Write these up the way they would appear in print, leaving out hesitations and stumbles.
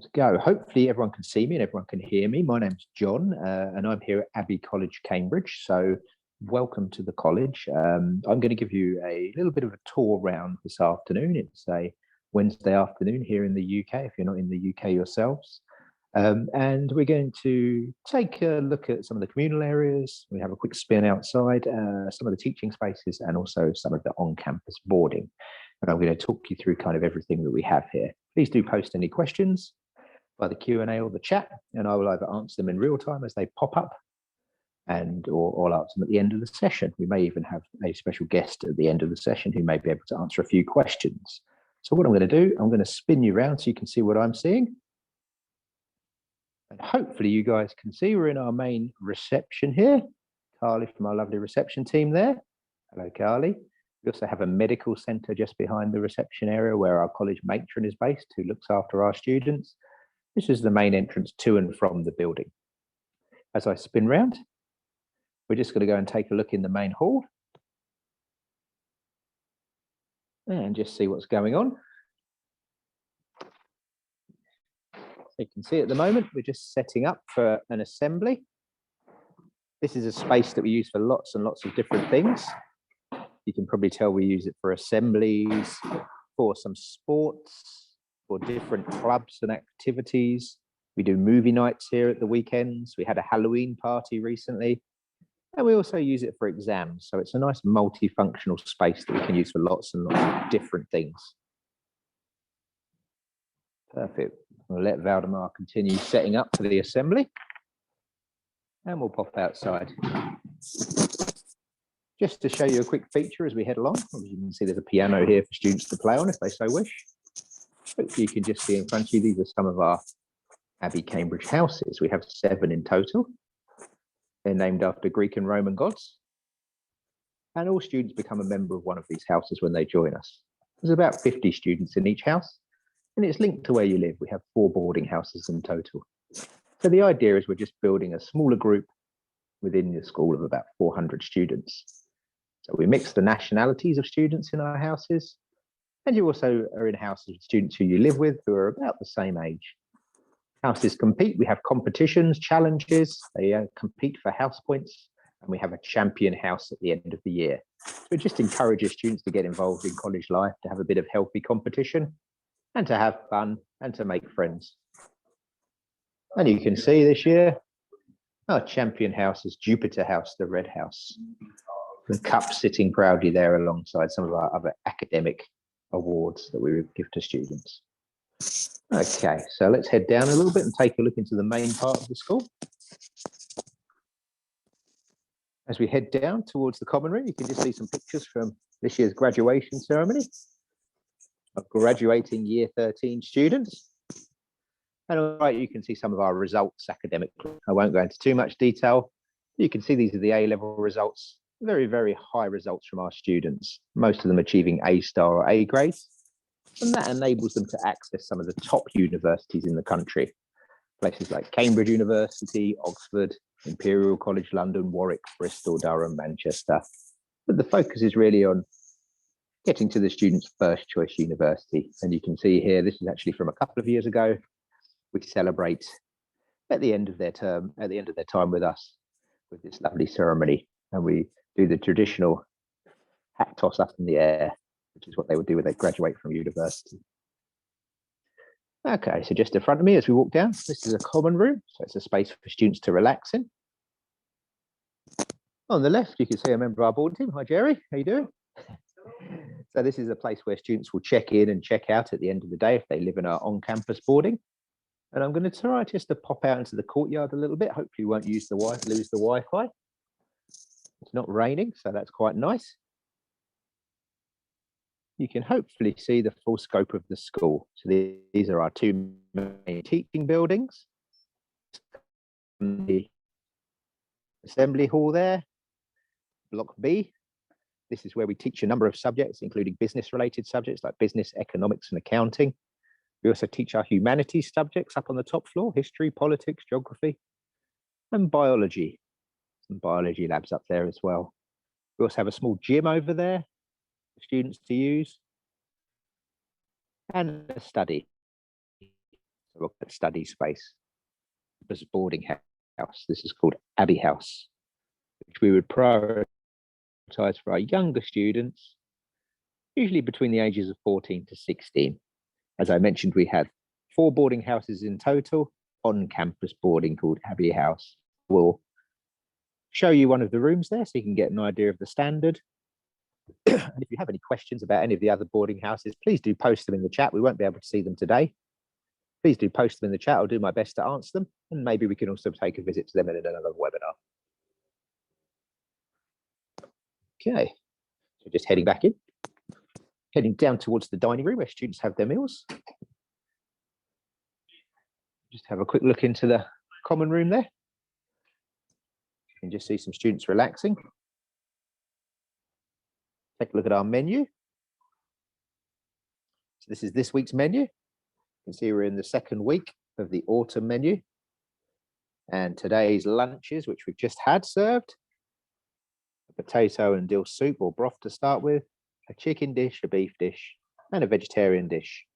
Let's go. Hopefully everyone can see me and everyone can hear me. My name's John and I'm here at Abbey College, Cambridge. So welcome to the college. I'm going to give you a little bit of a tour around this afternoon. It's a Wednesday afternoon here in the UK, if you're not in the UK yourselves. And we're going to take a look at some of the communal areas. We have a quick spin outside, some of the teaching spaces and also some of the on-campus boarding. And I'm going to talk you through kind of everything that we have here. Please do post any questions by the Q&A or the chat, and I will either answer them in real time as they pop up or I'll answer them at the end of the session. We may even have a special guest at the end of the session who may be able to answer a few questions. So what I'm going to do, I'm going to spin you around so you can see what I'm seeing. And hopefully you guys can see we're in our main reception here. Carly from our lovely reception team there. Hello, Carly. We also have a medical centre just behind the reception area where our college matron is based, who looks after our students. This is the main entrance to and from the building. As I spin round, we're just going to go and take a look in the main hall and just see what's going on. You can see at the moment, we're just setting up for an assembly. This is a space that we use for lots and lots of different things. You can probably tell we use it for assemblies, for some sports, for different clubs and activities. We do movie nights here at the weekends. We had a Halloween party recently. And we also use it for exams. So it's a nice multifunctional space that we can use for lots and lots of different things. Perfect. We'll let Valdemar continue setting up for the assembly. And we'll pop outside. Just to show you a quick feature as we head along. As you can see, there's a piano here for students to play on if they so wish. Hopefully you can just see in front of you, these are some of our Abbey Cambridge houses. We have 7 in total. They're named after Greek and Roman gods. And all students become a member of one of these houses when they join us. There's about 50 students in each house, and it's linked to where you live. We have 4 boarding houses in total. So the idea is we're just building a smaller group within the school of about 400 students. So we mix the nationalities of students in our houses, and you also are in houses with students who you live with who are about the same age. Houses compete. We have competitions, challenges. They compete for house points, and we have a champion house at the end of the year. So it just encourages students to get involved in college life, to have a bit of healthy competition, and to have fun and to make friends. And you can see this year, our champion house is Jupiter House, the red house. The cup sitting proudly there alongside some of our other academic awards that we would give to students. Okay, so let's head down a little bit and take a look into the main part of the school. As we head down towards the common room, you can just see some pictures from this year's graduation ceremony of graduating year 13 students. And on the right, you can see some of our results academically. I won't go into too much detail. You can see these are the A-level results, very, very high results from our students, most of them achieving A star or A grades. And that enables them to access some of the top universities in the country. Places like Cambridge University, Oxford, Imperial College London, Warwick, Bristol, Durham, Manchester. But the focus is really on getting to the student's first choice university. And you can see here, this is actually from a couple of years ago. We celebrate at the end of their term, at the end of their time with us, with this lovely ceremony. And we do the traditional hat toss up in the air, which is what they would do when they graduate from university. Okay, so just in front of me as we walk down, this is a common room. So it's a space for students to relax in. On the left, you can see a member of our board team. Hi, Jerry, how you doing? So this is a place where students will check in and check out at the end of the day if they live in our on-campus boarding. And I'm going to try just to pop out into the courtyard a little bit. Hopefully you won't lose the Wi-Fi. It's not raining, so that's quite nice. You can hopefully see the full scope of the school. So these are our 2 main teaching buildings. The assembly hall there, block B. This is where we teach a number of subjects, including business-related subjects like business, economics, and accounting. We also teach our humanities subjects up on the top floor, history, politics, geography, and biology. Some biology labs up there as well. We also have a small gym over there for students to use, and a study. So we'll get study space. This boarding house. This is called Abbey House, which we would prioritise for our younger students, usually between the ages of 14 to 16. As I mentioned, we have 4 boarding houses in total, on-campus boarding called Abbey House. We'll show you one of the rooms there so you can get an idea of the standard. And if you have any questions about any of the other boarding houses, please do post them in the chat. We won't be able to see them today. Please do post them in the chat. I'll do my best to answer them. And maybe we can also take a visit to them in another webinar. Okay, so just heading back in. Heading down towards the dining room where students have their meals. Just have a quick look into the common room there. You can just see some students relaxing. Take a look at our menu. So this is this week's menu. You can see we're in the second week of the autumn menu. And today's lunches, which we've just had served, a potato and dill soup or broth to start with, a chicken dish, a beef dish, and a vegetarian dish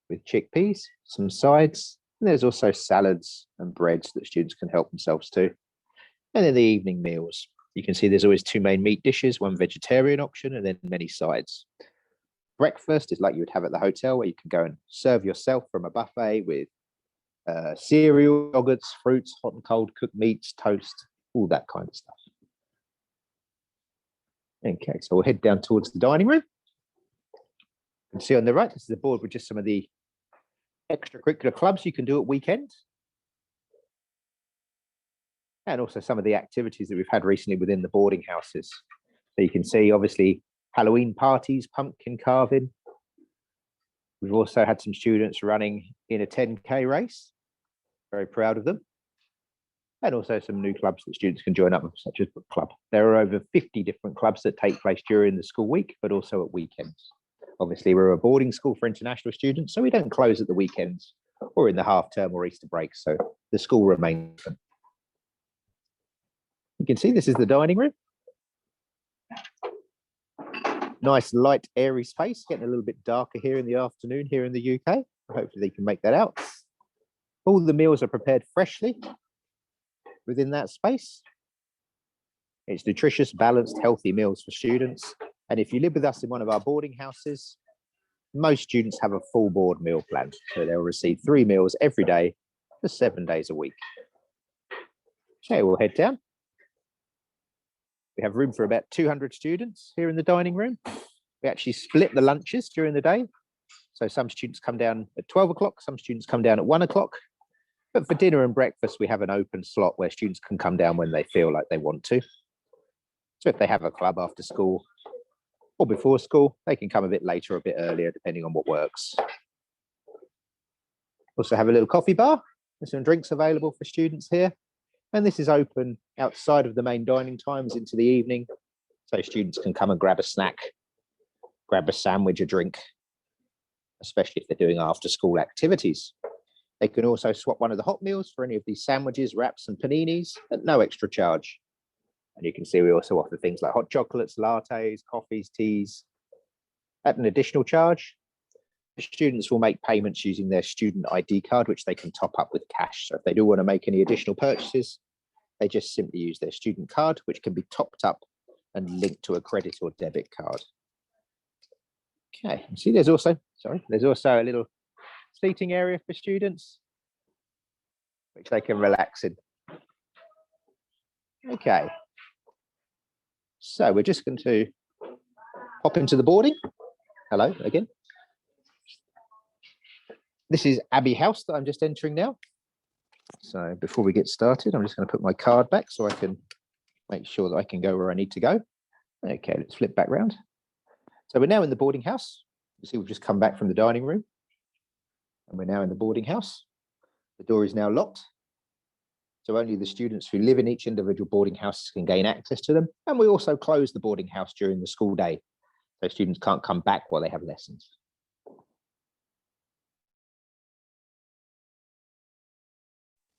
with chickpeas, some sides, and there's also salads and breads that students can help themselves to. And then the evening meals. You can see there's always 2 main meat dishes, 1 vegetarian option, and then many sides. Breakfast is like you would have at the hotel, where you can go and serve yourself from a buffet with cereal, yogurts, fruits, hot and cold cooked meats, toast, all that kind of stuff. Okay, so we'll head down towards the dining room. You can see on the right, this is the board with just some of the extracurricular clubs you can do at weekends. And also some of the activities that we've had recently within the boarding houses. So you can see, obviously, Halloween parties, pumpkin carving. We've also had some students running in a 10K race. Very proud of them. And also some new clubs that students can join up with, such as book club. There are over 50 different clubs that take place during the school week, but also at weekends. Obviously, we're a boarding school for international students, so we don't close at the weekends or in the half term or Easter break. So the school remains open. You can see this is the dining room. Nice, light, airy space, getting a little bit darker here in the afternoon here in the UK. Hopefully they can make that out. All the meals are prepared freshly within that space. It's nutritious, balanced, healthy meals for students. And if you live with us in one of our boarding houses, most students have a full board meal plan. So they'll receive 3 meals every day for 7 days a week. Okay, we'll head down. We have room for about 200 students here in the dining room. We actually split the lunches during the day. So some students come down at 12 o'clock, some students come down at 1 o'clock. But for dinner and breakfast, we have an open slot where students can come down when they feel like they want to. So if they have a club after school or before school, they can come a bit later or a bit earlier, depending on what works. Also have a little coffee bar. There's some drinks available for students here. And this is open outside of the main dining times into the evening. So students can come and grab a snack, grab a sandwich, a drink, especially if they're doing after school activities. They can also swap one of the hot meals for any of these sandwiches, wraps and paninis at no extra charge. And you can see we also offer things like hot chocolates, lattes, coffees, teas at an additional charge. Students will make payments using their student ID card, which they can top up with cash. So if they do want to make any additional purchases, they just simply use their student card, which can be topped up and linked to a credit or debit card. Okay, see there's also a little seating area for students, which they can relax in. Okay, so we're just going to pop into the boarding. Hello again. This is Abbey House that I'm just entering now. So before we get started, I'm just going to put my card back so I can make sure that I can go where I need to go. Okay, let's flip back round. So we're now in the boarding house. You see, we've just come back from the dining room and we're now in the boarding house. The door is now locked. So only the students who live in each individual boarding house can gain access to them. And we also close the boarding house during the school day, so students can't come back while they have lessons.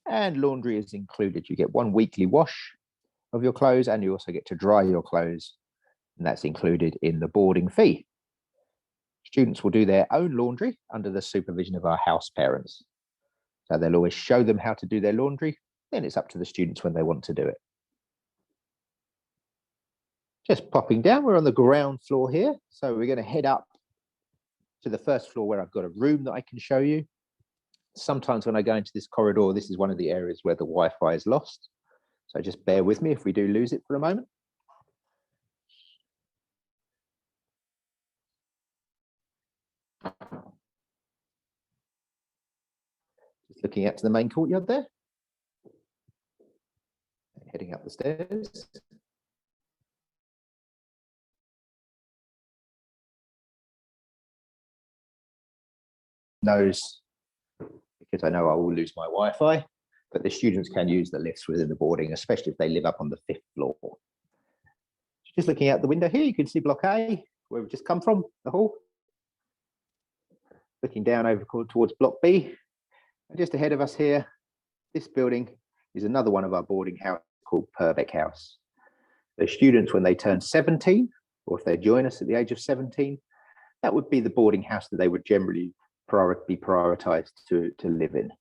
And laundry is included. You get 1 weekly wash of your clothes and you also get to dry your clothes. And that's included in the boarding fee. Students will do their own laundry under the supervision of our house parents. So they'll always show them how to do their laundry. Then it's up to the students when they want to do it. Just popping down, we're on the ground floor here. So we're going to head up to the first floor where I've got a room that I can show you. Sometimes when I go into this corridor, this is one of the areas where the Wi-Fi is lost. So just bear with me if we do lose it for a moment. Just looking out to the main courtyard there. Heading up the stairs. Knows, because I know I will lose my Wi-Fi, but the students can use the lifts within the boarding, especially if they live up on the 5th floor. Just looking out the window here, you can see Block A, where we've just come from, the hall. Looking down over towards Block B, and just ahead of us here, this building is another one of our boarding houses called Purbeck House. The students, when they turn 17, or if they join us at the age of 17, that would be the boarding house that they would generally be prioritised to live in.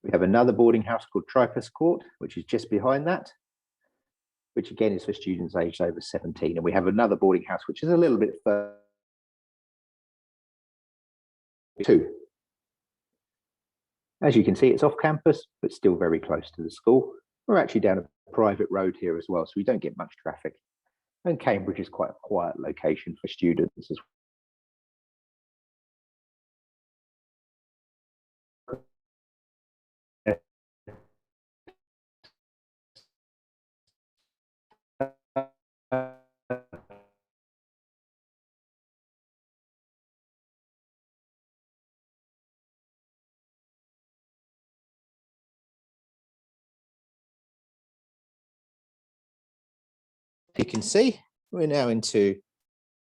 We have another boarding house called Tripus Court, which is just behind that, which again is for students aged over 17. And we have another boarding house, which is a little bit further. 2. As you can see, it's off campus, but still very close to the school. We're actually down a private road here as well, so we don't get much traffic. And Cambridge is quite a quiet location for students as well. You can see we're now into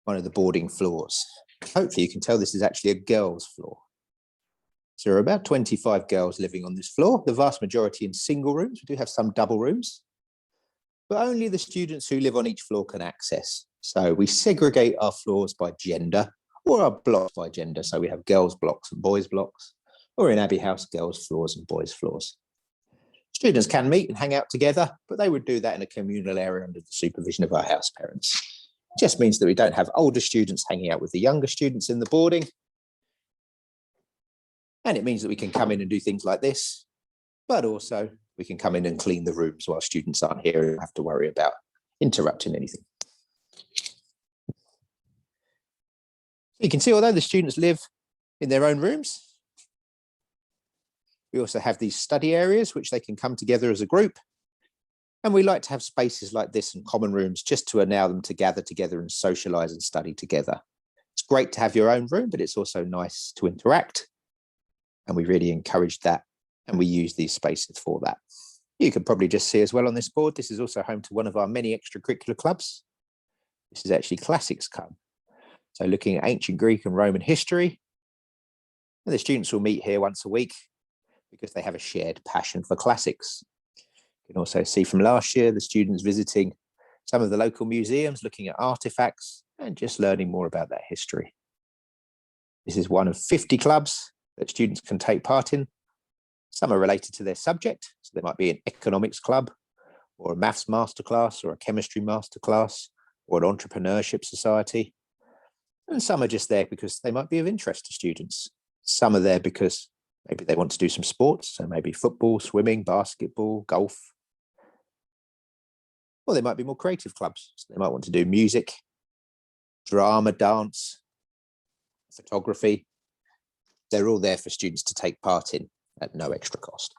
one of the boarding floors. Hopefully you can tell this is actually a girls' floor. So there are about 25 girls living on this floor, the vast majority in single rooms. We do have some double rooms, but only the students who live on each floor can access. So we segregate our floors by gender, or our blocks by gender. So we have girls' blocks and boys' blocks, or in Abbey House, girls' floors and boys' floors. Students can meet and hang out together, but they would do that in a communal area under the supervision of our house parents. It just means that we don't have older students hanging out with the younger students in the boarding. And it means that we can come in and do things like this, but also we can come in and clean the rooms while students aren't here and don't have to worry about interrupting anything. You can see, although the students live in their own rooms, we also have these study areas which they can come together as a group. And we like to have spaces like this and common rooms just to allow them to gather together and socialise and study together. It's great to have your own room, but it's also nice to interact. And we really encourage that. And we use these spaces for that. You can probably just see as well on this board, this is also home to one of our many extracurricular clubs. This is actually Classics Club. So looking at ancient Greek and Roman history. And the students will meet here once a week because they have a shared passion for classics. You can also see from last year, the students visiting some of the local museums, looking at artifacts and just learning more about that history. This is one of 50 clubs that students can take part in. Some are related to their subject. So there might be an economics club or a maths masterclass or a chemistry masterclass or an entrepreneurship society. And some are just there because they might be of interest to students. Some are there because maybe they want to do some sports, so maybe football, swimming, basketball, golf. Or they might be more creative clubs. So they might want to do music, drama, dance, photography. They're all there for students to take part in at no extra cost.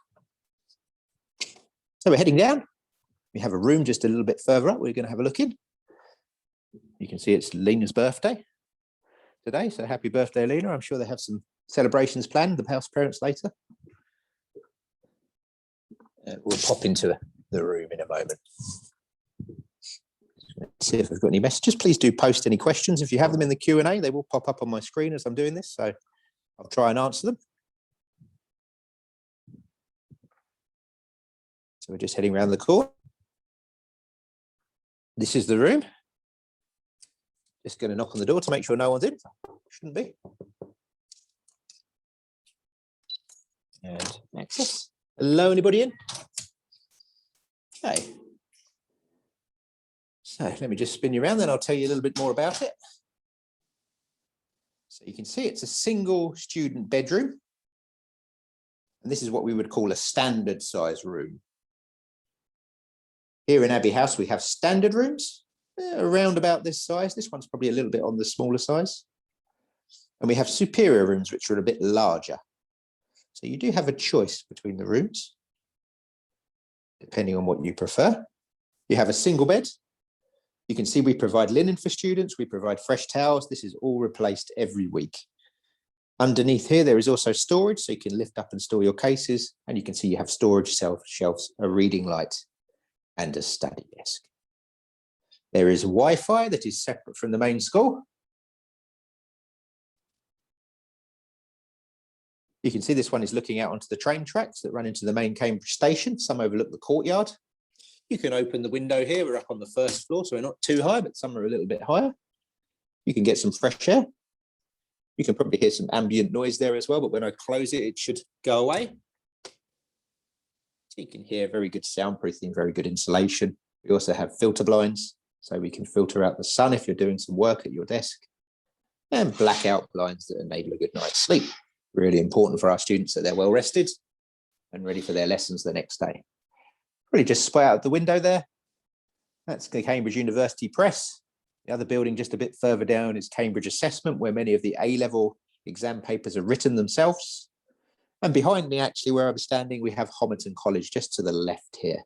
So we're heading down. We have a room just a little bit further up. We're going to have a look in. You can see it's Lena's birthday today. So happy birthday, Lena. I'm sure they have some celebrations planned, the house parents later. We'll pop into the room in a moment. Let's see if I've got any messages. Please do post any questions. If you have them in the Q&A, they will pop up on my screen as I'm doing this. So I'll try and answer them. So we're just heading around the corner. This is the room. Just going to knock on the door to make sure no one's in. Shouldn't be. And access. Hello, anybody in? Okay. So let me just spin you around, then I'll tell you a little bit more about it. So you can see it's a single student bedroom. And this is what we would call a standard size room. Here in Abbey House, we have standard rooms around about this size. This one's probably a little bit on the smaller size. And we have superior rooms, which are a bit larger. So you do have a choice between the rooms, depending on what you prefer. You have a single bed. You can see we provide linen for students. We provide fresh towels. This is all replaced every week. Underneath here, there is also storage, so you can lift up and store your cases. And you can see you have storage shelves, a reading light, and a study desk. There is Wi-Fi that is separate from the main school. You can see this one is looking out onto the train tracks that run into the main Cambridge station. Some overlook the courtyard. You can open the window here. We're up on the first floor, so we're not too high, but some are a little bit higher. You can get some fresh air. You can probably hear some ambient noise there as well, but when I close it, it should go away. So you can hear very good soundproofing, very good insulation. We also have filter blinds, so we can filter out the sun if you're doing some work at your desk. And blackout blinds that enable a good night's sleep. Really important for our students that they're well rested and ready for their lessons the next day. Really just spy out the window there. That's the Cambridge University Press. The other building just a bit further down is Cambridge Assessment, where many of the A-level exam papers are written themselves. And behind me, actually, where I'm standing, we have Homerton College just to the left here.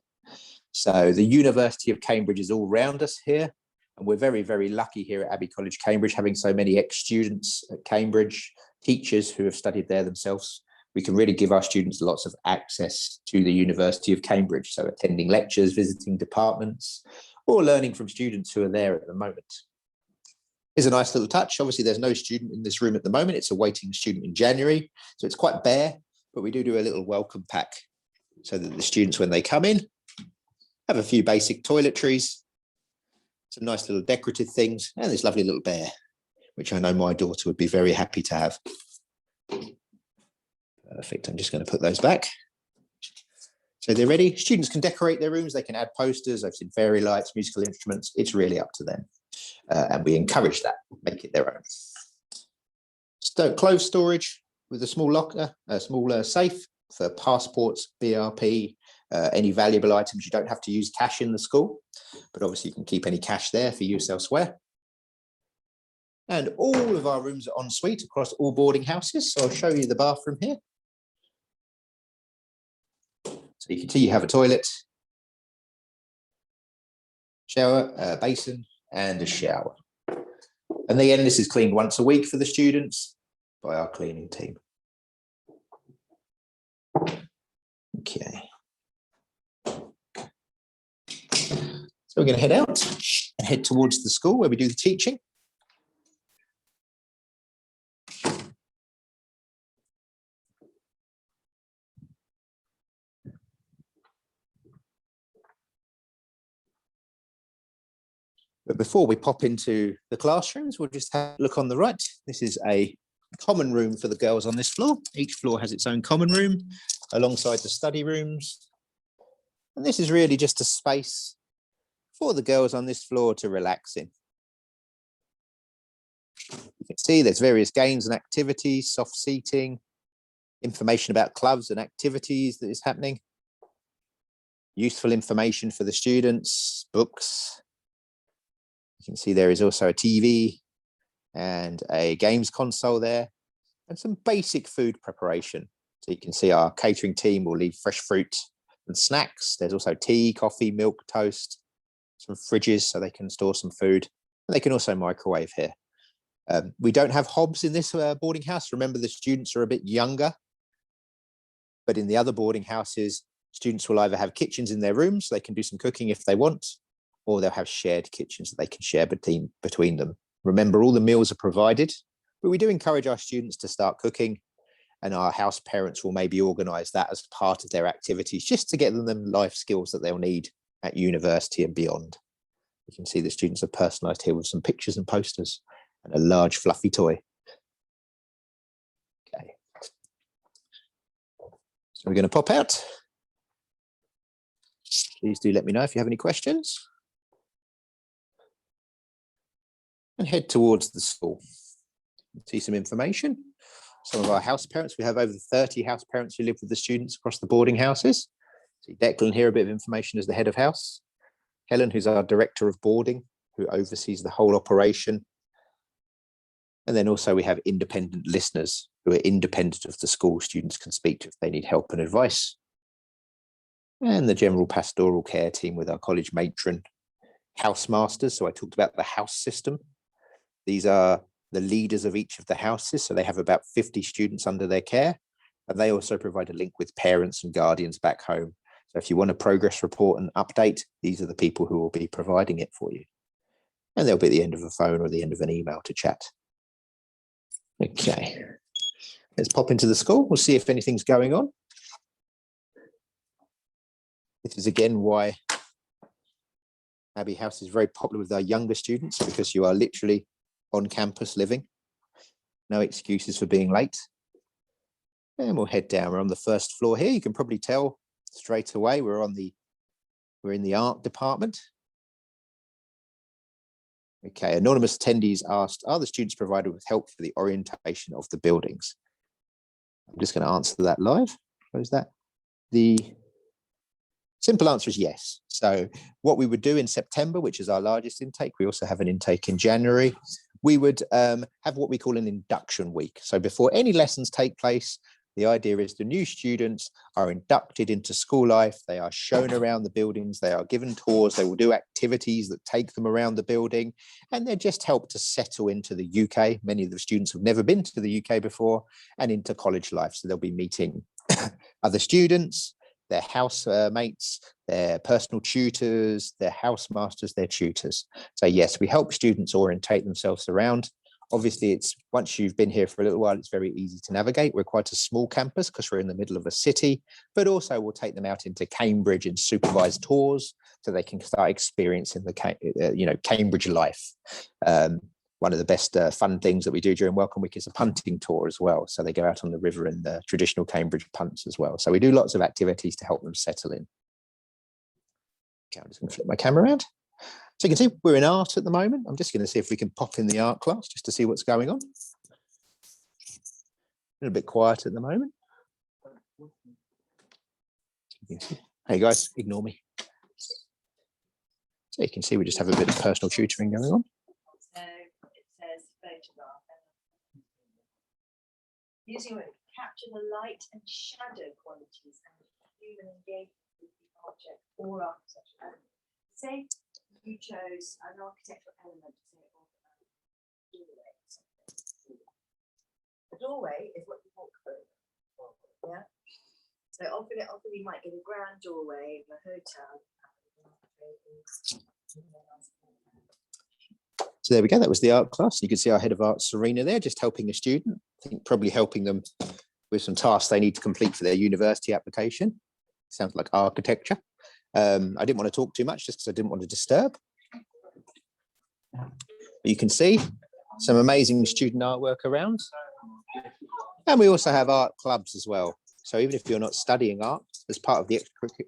So the University of Cambridge is all round us here. And we're very, very lucky here at Abbey College Cambridge, having so many ex-students at Cambridge, teachers who have studied there themselves. We can really give our students lots of access to the University of Cambridge. So attending lectures, visiting departments, or learning from students who are there at the moment. Here's a nice little touch. Obviously, there's no student in this room at the moment. It's awaiting a student in January. So it's quite bare, but we do a little welcome pack so that the students, when they come in, have a few basic toiletries, some nice little decorative things, and this lovely little bear, which I know my daughter would be very happy to have. Perfect. I'm just going to put those back. So they're ready. Students can decorate their rooms. They can add posters. I've seen fairy lights, musical instruments. It's really up to them. And we encourage that, make it their own. Clothes storage with a small locker, a smaller safe for passports, BRP, any valuable items. You don't have to use cash in the school, but obviously you can keep any cash there for use elsewhere. And all of our rooms are en suite across all boarding houses. So I'll show you the bathroom here. So you can see you have a toilet, shower, basin, and a shower. And again, this is cleaned once a week for the students by our cleaning team. Okay. So we're going to head out and head towards the school where we do the teaching. But before we pop into the classrooms, we'll just have a look on the right. This is a common room for the girls on this floor. Each floor has its own common room alongside the study rooms. And this is really just a space for the girls on this floor to relax in. You can see there's various games and activities, soft seating, information about clubs and activities that is happening, useful information for the students, books. You can see there is also a TV and a games console there and some basic food preparation. So you can see our catering team will leave fresh fruit and snacks. There's also tea, coffee, milk, toast, some fridges so they can store some food. And they can also microwave here. We don't have hobs in this boarding house. Remember, the students are a bit younger. But in the other boarding houses, students will either have kitchens in their rooms, so they can do some cooking if they want, or they'll have shared kitchens that they can share between them. Remember, all the meals are provided, but we do encourage our students to start cooking, and our house parents will maybe organise that as part of their activities, just to get them life skills that they'll need at university and beyond. You can see the students are personalised here with some pictures and posters and a large fluffy toy. Okay. we're going to pop out. Please do let me know if you have any questions. And head towards the school. See some information. Some of our house parents, we have over 30 house parents who live with the students across the boarding houses. See Declan here, a bit of information as the head of house. Helen, who's our director of boarding, who oversees the whole operation. And then also we have independent listeners who are independent of the school. Students can speak to if they need help and advice. And the general pastoral care team with our college matron, house masters. So I talked about the house system. These are the leaders of each of the houses. So they have about 50 students under their care. And they also provide a link with parents and guardians back home. So if you want a progress report and update, these are the people who will be providing it for you. And they'll be at the end of a phone or the end of an email to chat. Okay, let's pop into the school. We'll see if anything's going on. This is again why Abbey House is very popular with our younger students, because you are literally on campus living. No excuses for being late. And we'll head down. We're on the first floor here. You can probably tell straight away we're in the art department. Okay, anonymous attendees asked, are the students provided with help for the orientation of the buildings? I'm just going to answer that live. What is that? The simple answer is yes. So what we would do in September, which is our largest intake, we also have an intake in January, we would have what we call an induction week. So before any lessons take place, the idea is the new students are inducted into school life. They are shown around the buildings. They are given tours. They will do activities that take them around the building, and they're just helped to settle into the UK. Many of the students have never been to the UK before, and into college life. So they'll be meeting other students, their housemates, their personal tutors, their housemasters, their tutors. So yes, we help students orientate themselves around. Obviously, it's once you've been here for a little while, it's very easy to navigate. We're quite a small campus because we're in the middle of a city, but also we'll take them out into Cambridge in supervised tours so they can start experiencing the Cambridge life. One of the best fun things that we do during Welcome Week is a punting tour as well. So they go out on the river in the traditional Cambridge punts as well. So we do lots of activities to help them settle in. Okay, I'm just going to flip my camera around. So you can see we're in art at the moment. I'm just going to see if we can pop in the art class just to see what's going on. A little bit quiet at the moment. Hey guys, ignore me. So you can see we just have a bit of personal tutoring going on. So it says photograph. Using it to capture the light and shadow qualities and human engagement with the object or architecture. Say you chose an architectural element, say doorway. The doorway is what you walk through. Yeah. So often you might get a grand doorway in a hotel. So there we go. That was the art class. You can see our head of art, Serena, there, just helping a student. I think probably helping them with some tasks they need to complete for their university application. Sounds like architecture. I didn't want to talk too much just because I didn't want to disturb. But you can see some amazing student artwork around. And we also have art clubs as well. So even if you're not studying art as part of the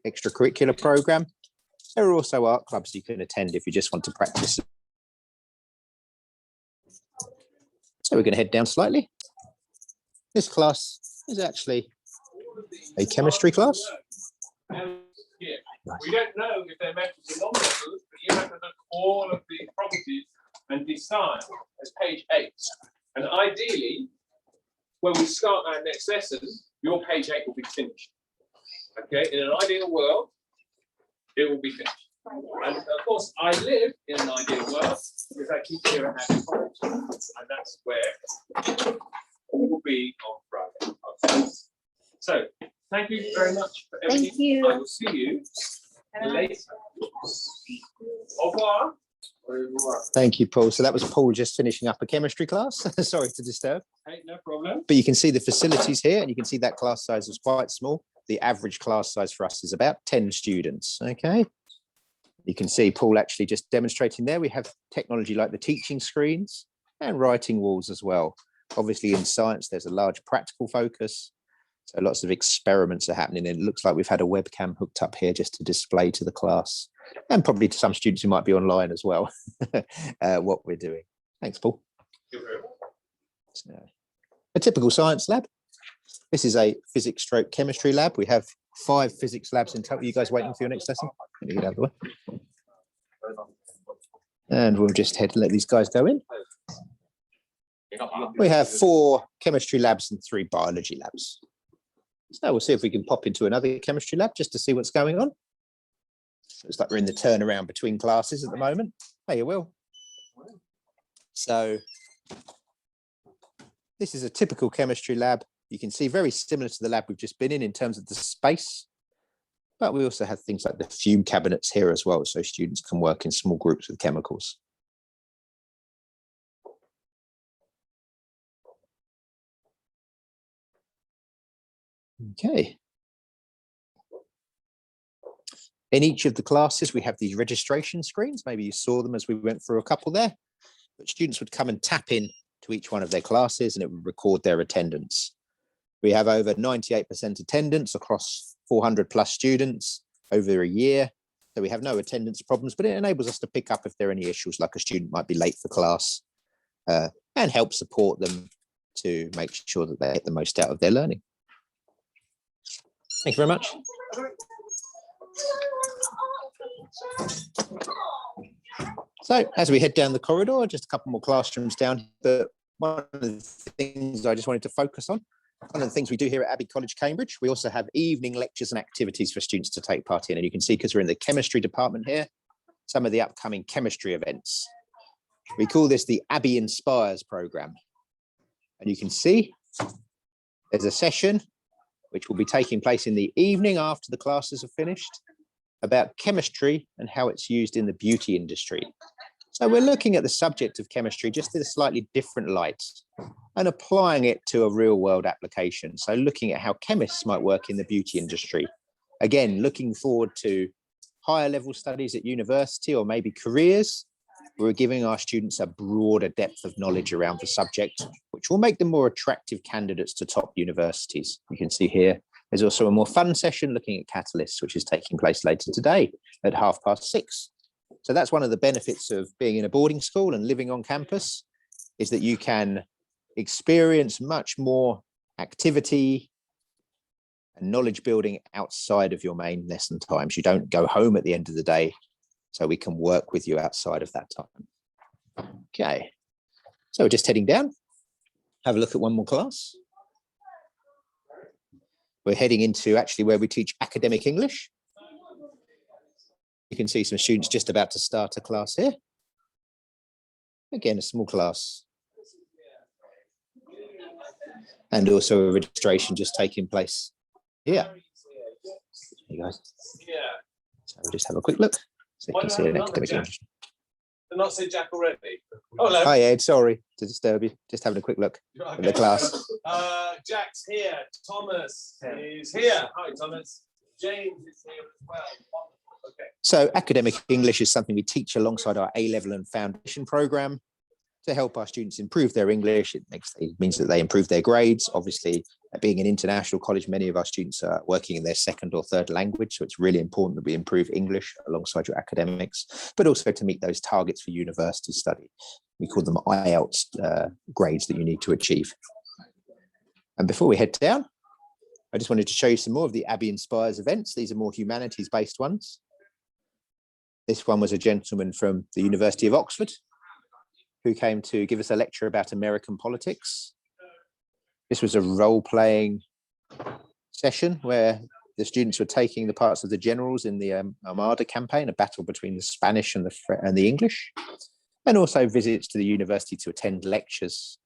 extracurricular program, there are also art clubs you can attend if you just want to practice. So we're going to head down slightly. This class is actually a chemistry class. We don't know if they're metals or non-metals, but you have to look at all of the properties and decide. As page 8. And ideally, when we start our next lesson, your page 8 will be finished. Okay, in an ideal world, it will be finished. And of course, I live in an ideal world because I keep here at Abbey College, and that's where we will be on Friday. Okay. So, thank you very much for everything. Thank you. I will see you later. Au revoir. Thank you, Paul. So that was Paul just finishing up a chemistry class. Sorry to disturb. Hey, no problem. But you can see the facilities here, and you can see that class size is quite small. The average class size for us is about 10 students. Okay. You can see Paul actually just demonstrating there. We have technology like the teaching screens and writing walls as well. Obviously in science, there's a large practical focus. So lots of experiments are happening. It looks like we've had a webcam hooked up here just to display to the class, and probably to some students who might be online as well, what we're doing. Thanks, Paul. So, a typical science lab. This is a physics/chemistry lab. We have 5 physics labs in total. You guys waiting for your next lesson? Let me get out of the way. And we'll just let these guys go in. We have 4 chemistry labs and 3 biology labs. So we'll see if we can pop into another chemistry lab just to see what's going on. It's like we're in the turnaround between classes at the moment. Hey, you will. So this is a typical chemistry lab. You can see very similar to the lab we've just been in terms of the space. But we also have things like the fume cabinets here as well, so students can work in small groups with chemicals. Okay. In each of the classes, we have these registration screens. Maybe you saw them as we went through a couple there. But students would come and tap in to each one of their classes and it would record their attendance. We have over 98% attendance across 400 plus students over a year. So we have no attendance problems, but it enables us to pick up if there are any issues, like a student might be late for class, and help support them to make sure that they get the most out of their learning. Thank you very much. So as we head down the corridor, just a couple more classrooms down, but one of the things I just wanted to focus on, one of the things we do here at Abbey College Cambridge, we also have evening lectures and activities for students to take part in. And you can see, because we're in the chemistry department here, some of the upcoming chemistry events. We call this the Abbey Inspires program. And you can see there's a session which will be taking place in the evening after the classes are finished about chemistry and how it's used in the beauty industry. So we're looking at the subject of chemistry just in a slightly different light and applying it to a real world application. So looking at how chemists might work in the beauty industry. Again, looking forward to higher level studies at university or maybe careers. We're giving our students a broader depth of knowledge around the subject, which will make them more attractive candidates to top universities. You can see here, there's also a more fun session looking at catalysts, which is taking place later today at 6:30. So that's one of the benefits of being in a boarding school and living on campus, is that you can experience much more activity and knowledge building outside of your main lesson times. You don't go home at the end of the day, so we can work with you outside of that time. Okay, so we're just heading down. Have a look at one more class. We're heading into actually where we teach academic English. You can see some students just about to start a class here. Again, a small class. And also a registration just taking place here. Hey guys. So we'll just have a quick look so you can see an academic English. Did not say Jack already. Oh, hello. Hi Ed, sorry to disturb you. Just having a quick look at the class. Jack's here. Thomas is here. Hi, Thomas. James is here as well. Okay. So academic English is something we teach alongside our A-level and foundation program to help our students improve their English. It means that they improve their grades. Obviously, being an international college, many of our students are working in their second or third language. So it's really important that we improve English alongside your academics, but also to meet those targets for university study. We call them IELTS grades that you need to achieve. And before we head down, I just wanted to show you some more of the Abbey Inspires events. These are more humanities-based ones. This one was a gentleman from the University of Oxford who came to give us a lecture about American politics. This was a role-playing session where the students were taking the parts of the generals in the Armada campaign, a battle between the Spanish and the English, and also visits to the university to attend lectures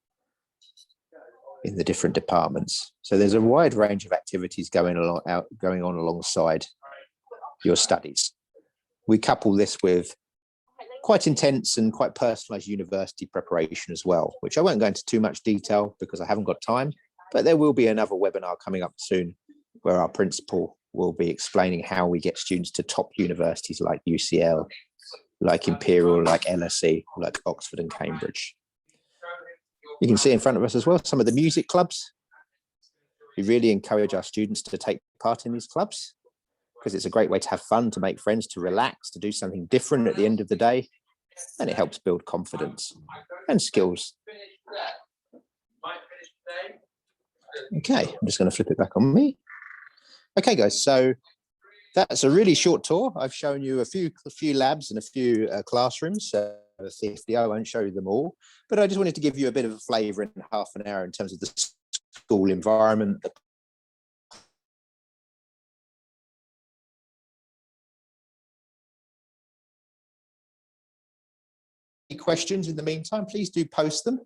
in the different departments. So there's a wide range of activities going on alongside your studies. We couple this with quite intense and quite personalized university preparation as well, which I won't go into too much detail because I haven't got time, but there will be another webinar coming up soon where our principal will be explaining how we get students to top universities like UCL, like Imperial, like LSE, like Oxford and Cambridge. You can see in front of us as well some of the music clubs. We really encourage our students to take part in these clubs because it's a great way to have fun, to make friends, to relax, to do something different at the end of the day. And it helps build confidence and skills. Okay, I'm just going to flip it back on me. Okay, guys, so that's a really short tour. I've shown you a few labs and a few classrooms. So 50, I won't show you them all, but I just wanted to give you a bit of a flavour in half an hour in terms of the school environment. Any questions in the meantime, please do post them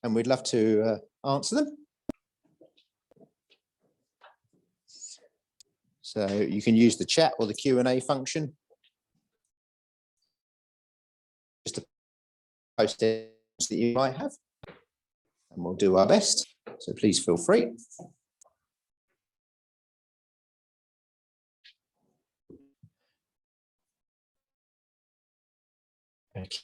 and we'd love to answer them. So you can use the chat or the Q&A function just to post it that you might have, and we'll do our best. So please feel free. Okay.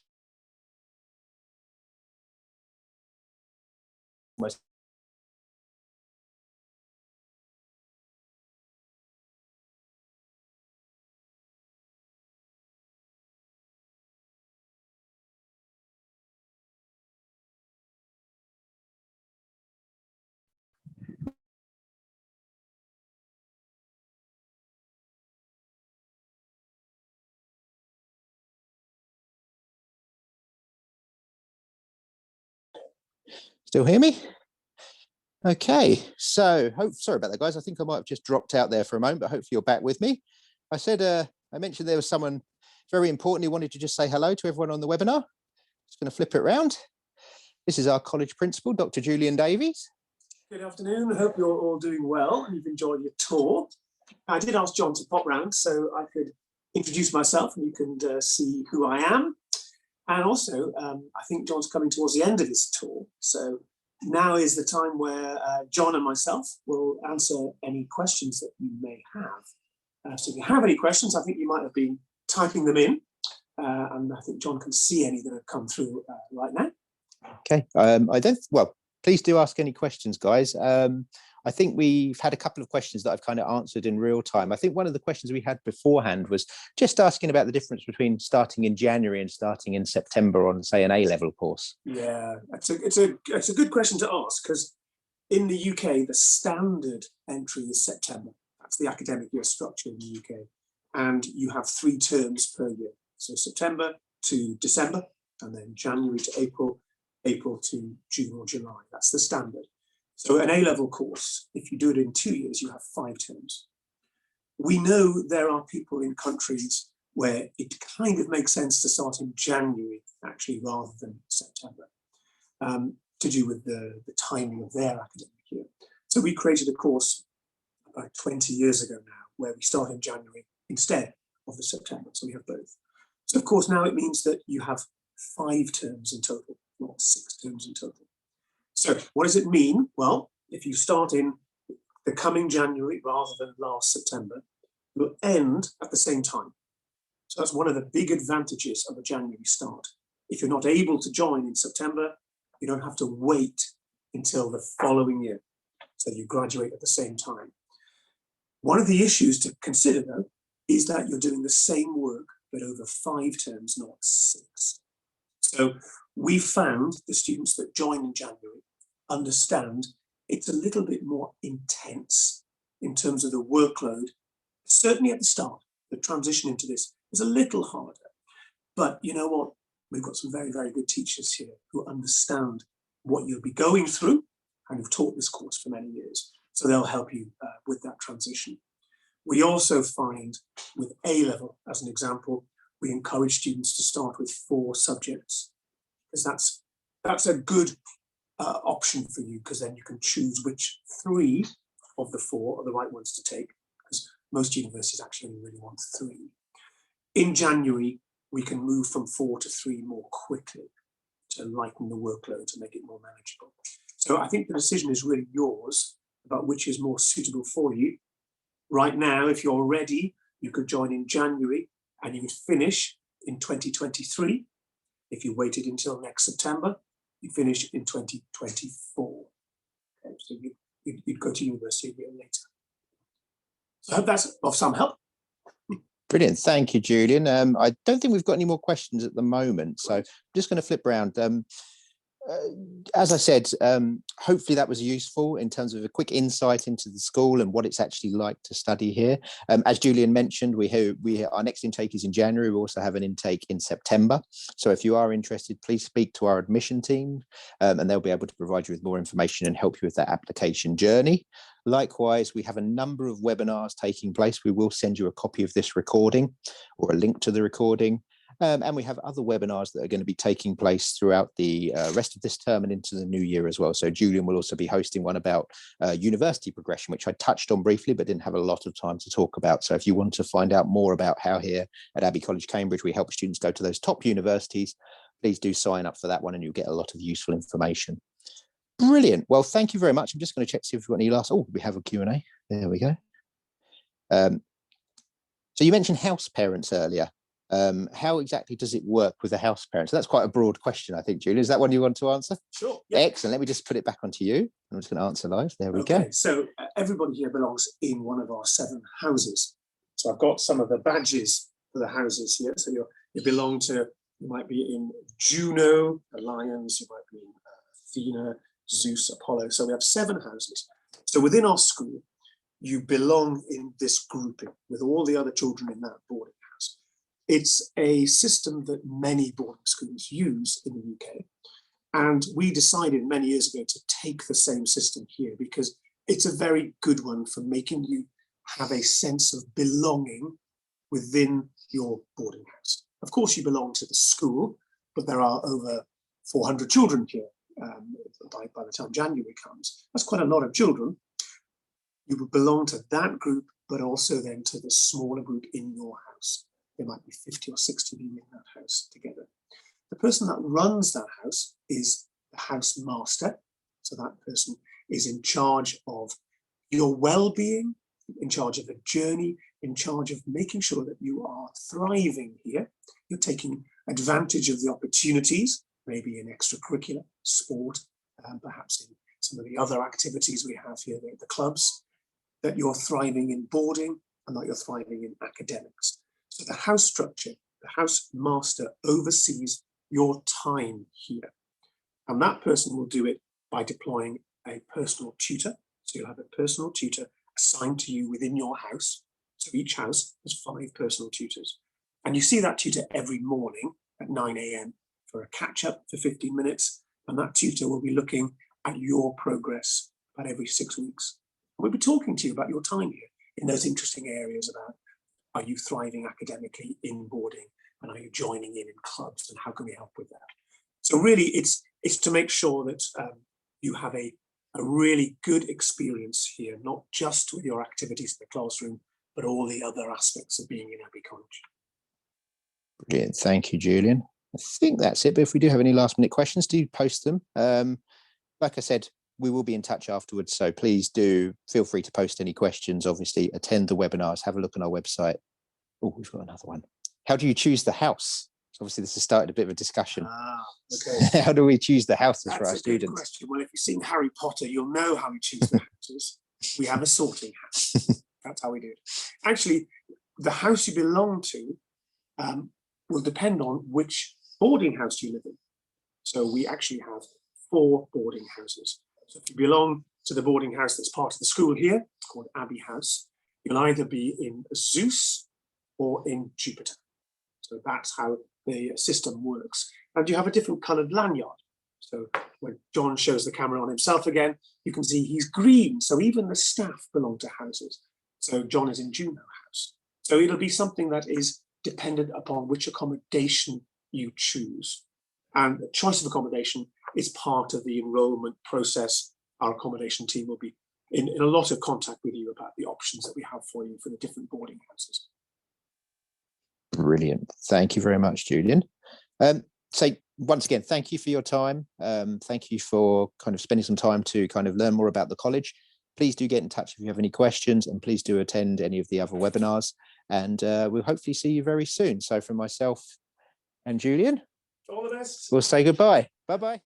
Still hear me? Okay, so sorry about that, guys. I think I might have just dropped out there for a moment, but hopefully you're back with me. I said, I mentioned there was someone very important who wanted to just say hello to everyone on the webinar. Just going to flip it around. This is our college principal, Dr. Julian Davies. Good afternoon. I hope you're all doing well and you've enjoyed your tour. I did ask John to pop round so I could introduce myself and you can see who I am. And also, I think John's coming towards the end of his tour. So now is the time where John and myself will answer any questions that you may have. So if you have any questions, I think you might have been typing them in. And I think John can see any that have come through right now. Okay, well, please do ask any questions, guys. I think we've had a couple of questions that I've kind of answered in real time. I think one of the questions we had beforehand was just asking about the difference between starting in January and starting in September on, say, an A-level course. Yeah, it's a good question to ask because in the UK, the standard entry is September. That's the academic year structure in the UK. And you have 3 terms per year. So September to December, and then January to April, April to June or July. That's the standard. So an A-level course, if you do it in 2 years, you have 5 terms. We know there are people in countries where it kind of makes sense to start in January, actually, rather than September, to do with the timing of their academic year. So we created a course about 20 years ago now, where we start in January instead of the September. So we have both. So of course, now it means that you have 5 terms in total, not 6 terms in total. So what does it mean? Well, if you start in the coming January rather than last September, you'll end at the same time. So that's one of the big advantages of a January start. If you're not able to join in September, you don't have to wait until the following year. So you graduate at the same time. One of the issues to consider, though, is that you're doing the same work, but over 5 terms, not 6. So we found the students that join in January understand it's a little bit more intense in terms of the workload. Certainly at the start, the transition into this is a little harder. But you know what? We've got some very, very good teachers here who understand what you'll be going through and have taught this course for many years. So they'll help you with that transition. We also find with A-level, as an example, we encourage students to start with 4 subjects, because that's a good option for you, because then you can choose which 3 of the 4 are the right ones to take, because most universities actually really want 3. In January, we can move from 4 to 3 more quickly to lighten the workload, to make it more manageable. So I think the decision is really yours about which is more suitable for you. Right now, if you're ready, you could join in January and you would finish in 2023. If you waited until next September, you finish in 2024. Okay, so you'd go to university a year later. So I hope that's of some help. Brilliant. Thank you, Julian. I don't think we've got any more questions at the moment, so I'm just going to flip around. As I said, hopefully that was useful in terms of a quick insight into the school and what it's actually like to study here. As Julian mentioned, our next intake is in January. We also have an intake in September. So if you are interested, please speak to our admission team, and they'll be able to provide you with more information and help you with that application journey. Likewise, we have a number of webinars taking place. We will send you a copy of this recording or a link to the recording. And we have other webinars that are going to be taking place throughout the rest of this term and into the new year as well. So Julian will also be hosting one about university progression, which I touched on briefly, but didn't have a lot of time to talk about. So if you want to find out more about how here at Abbey College Cambridge we help students go to those top universities, please do sign up for that one and you'll get a lot of useful information. Brilliant. Well, thank you very much. I'm just going to check to see if we've got any last. Oh, we have a Q&A. There we go. So you mentioned house parents earlier. How exactly does it work with the house parents? So that's quite a broad question, I think, Julian. Is that one you want to answer? Sure. Yeah. Excellent. Let me just put it back onto you. I'm just going to answer live. There we go. So everybody here belongs in one of our 7 houses. So I've got some of the badges for the houses here. So you belong to, you might be in Juno, the Lions, you might be in Athena, Zeus, Apollo. So we have 7 houses. So within our school, you belong in this grouping with all the other children in that boarding house. It's a system that many boarding schools use in the UK. And we decided many years ago to take the same system here because it's a very good one for making you have a sense of belonging within your boarding house. Of course, you belong to the school, but there are over 400 children here by the time January comes. That's quite a lot of children. You would belong to that group, but also then to the smaller group in your house. There might be 50 or 60 of you in that house together. The person that runs that house is the house master. So that person is in charge of your well-being, in charge of the journey, in charge of making sure that you are thriving here. You're taking advantage of the opportunities, maybe in extracurricular, sport, perhaps in some of the other activities we have here, the clubs, that you're thriving in boarding and that you're thriving in academics. So the house structure, the house master oversees your time here. And that person will do it by deploying a personal tutor. So you'll have a personal tutor assigned to you within your house. So each house has 5 personal tutors. And you see that tutor every morning at 9 a.m. for a catch-up for 15 minutes. And that tutor will be looking at your progress about every 6 weeks. We'll be talking to you about your time here in those interesting areas about, are you thriving academically in boarding, and are you joining in clubs, and how can we help with that? So really it's to make sure that you have a really good experience here, not just with your activities in the classroom, but all the other aspects of being in Abbey College. Brilliant. Thank you, Julian. I think that's it, but if we do have any last minute questions, do post them. Like I said, we will be in touch afterwards, so please do feel free to post any questions. Obviously, attend the webinars, have a look on our website. Oh, we've got another one. How do you choose the house? So obviously, this has started a bit of a discussion. Okay. How do we choose the houses That's for our a students? good question. Well, if you've seen Harry Potter, you'll know how we choose the houses. We have a sorting hat. That's how we do it. Actually, the house you belong to will depend on which boarding house you live in. So we actually have 4 boarding houses. So if you belong to the boarding house that's part of the school here, called Abbey House, you'll either be in Zeus or in Jupiter. So that's how the system works. And you have a different coloured lanyard. So when John shows the camera on himself again, you can see he's green. So even the staff belong to houses. So John is in Juno House. So it'll be something that is dependent upon which accommodation you choose. And the choice of accommodation is part of the enrolment process. Our accommodation team will be in a lot of contact with you about the options that we have for you for the different boarding houses. Brilliant. Thank you very much, Julian. So once again, thank you for your time. Thank you for kind of spending some time to kind of learn more about the college. Please do get in touch if you have any questions, and please do attend any of the other webinars. And we'll hopefully see you very soon. So from myself and Julian, All the best. we'll say goodbye. Bye-bye.